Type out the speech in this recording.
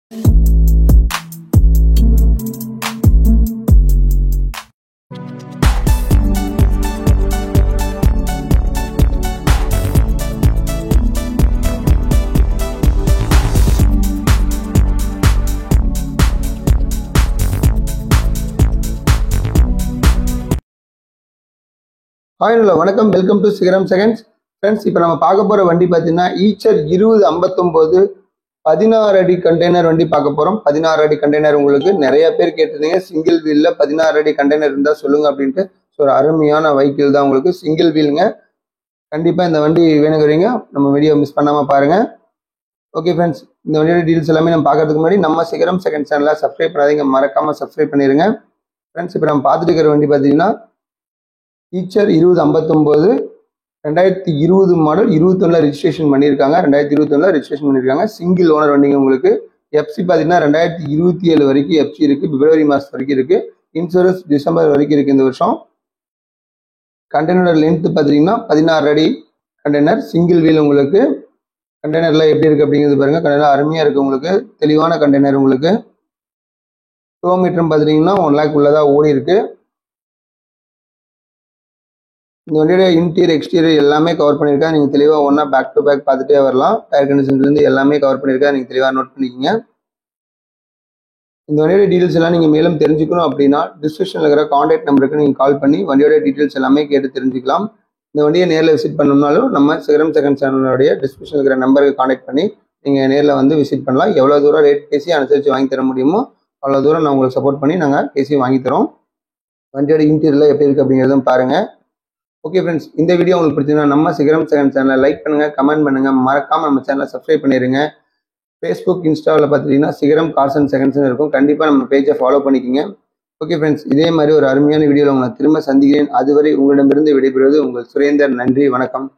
Hi hello வணக்கம், welcome to சிகரம் seconds. Friends, இப்போ நம்ம பார்க்க போகிற வண்டி பார்த்தீங்கன்னா ஈச்சர் 2059 16 அடி கண்டெய்னர் வண்டி பார்க்க போகிறோம். 16 அடி கண்டெய்னர் உங்களுக்கு நிறைய பேர் கேட்டிருந்தீங்க, சிங்கிள் வீலில் 16 அடி கண்டெய்னர் இருந்தால் சொல்லுங்கள் அப்படின்ட்டு. ஸோ ஒரு அருமையான வெஹிக்கிள் தான் உங்களுக்கு, சிங்கிள் வீலுங்க. கண்டிப்பாக இந்த வண்டி வேணுங்கிறீங்க, நம்ம வீடியோ மிஸ் பண்ணாமல் பாருங்கள். ஓகே ஃப்ரெண்ட்ஸ், இந்த வண்டியோட டீல்ஸ் எல்லாமே நம்ம பார்க்கறதுக்கு முன்னாடி நம்ம சிகரம் செகண்ட் சேனலை சப்ஸ்கிரைப் பண்ணாதீங்க, மறக்காமல் சப்ஸ்கிரைப் பண்ணிடுங்க. ஃப்ரெண்ட்ஸ், இப்போ நம்ம பார்த்துட்டு இருக்கிற வண்டி பார்த்தீங்கன்னா ஈச்சர் 2059 2020 மாடல், 21 ரெஜிஸ்ட்ரேஷன் பண்ணியிருக்காங்க. 2021 ரெஜிஸ்ட்ரேஷன் பண்ணியிருக்காங்க. சிங்கிள் ஓனர் வண்டிங்க உங்களுக்கு. எஃப்சி பார்த்தீங்கன்னா 2027 வரைக்கும் எஃப்சி இருக்குது, பிப்ரவரி மாதம் வரைக்கும் இருக்குது. இன்சூரன்ஸ் டிசம்பர் வரைக்கும் இருக்குது இந்த வருஷம். கண்டெய்னரோட லென்த் பார்த்தீங்கன்னா 16 அடி கண்டெய்னர், சிங்கிள் வீல் உங்களுக்கு. கண்டெய்னர்லாம் எப்படி இருக்குது அப்படிங்கிறது பாருங்கள். கண்டெய்னர் அருமையாக இருக்குது உங்களுக்கு, தெளிவான கண்டெய்னர் உங்களுக்கு. கிலோமீட்டர் பார்த்தீங்கன்னா 1 லேக் உள்ளதாக ஓடி இருக்குது. இந்த வண்டியோட இன்டீரியர் எக்ஸ்டீரியர் எல்லாமே கவர் பண்ணியிருக்கா. நீங்கள் தெளிவாக ஒன்றா பேக் டு பேக் பார்த்துட்டே வரலாம். டயர் கண்டிஷன்லேருந்து எல்லாமே கவர் பண்ணியிருக்கா, நீங்கள் தெளிவாக நோட் பண்ணிக்கிங்க. இந்த வண்டியோட டீட்டெயில்ஸ் எல்லாம் நீங்கள் மேலும் தெரிஞ்சுக்கணும் அப்படின்னா டிஸ்கிரிப்ஷனில் இருக்கிற கான்டாக்ட் நம்பருக்கு நீங்கள் கால் பண்ணி வண்டியோட டீட்டெயில்ஸ் எல்லாமே கேட்டு தெரிஞ்சுக்கலாம். இந்த வண்டியை நேரில் விசிட் பண்ணணும்னாலும் நம்ம சிகரம் செகண்ட் சேனலுடைய டிஸ்கிரிப்ஷனில் இருக்கிற நம்பருக்கு கான்டாக்ட் பண்ணி நீங்கள் நேரில் வந்து விசிட் பண்ணலாம். எவ்வளோ தூரம் ரேட் பேசி அனுசரித்து வாங்கி தர முடியுமோ அவ்வளோ தூரம் நான் உங்களுக்கு சப்போர்ட் பண்ணி நாங்கள் பேசி வாங்கி தரோம். வண்டியோட இன்டீரியரில் எப்படி இருக்குது அப்படிங்கிறதும் பாருங்கள். ஓகே ஃப்ரெண்ட்ஸ், இந்த வீடியோ உங்களுக்கு பிடிச்சிருந்தா நம்ம சிகரம் செகண்ட் சேனலை லைக் பண்ணுங்கள், கமெண்ட் பண்ணுங்கள், மறக்காமல் நம்ம சேனலை சப்ஸ்கிரைப் பண்ணிடுங்க. ஃபேஸ்புக், இன்ஸ்டாவில் பார்த்துட்டிங்கன்னா சிகரம் கார்ஸ் அண்ட் செகண்ட்ஸ்னு இருக்கும். கண்டிப்பாக நம்ம பேஜை ஃபாலோ பண்ணிக்கிங்க. ஓகே ஃப்ரெண்ட்ஸ், இதே மாதிரி ஒரு அருமையான வீடியோவில் உங்களை திரும்ப சந்திக்கிறேன். அதுவரை உங்களிடமிருந்து விடைபெறுவது உங்கள் சுரேந்தர். நன்றி, வணக்கம்.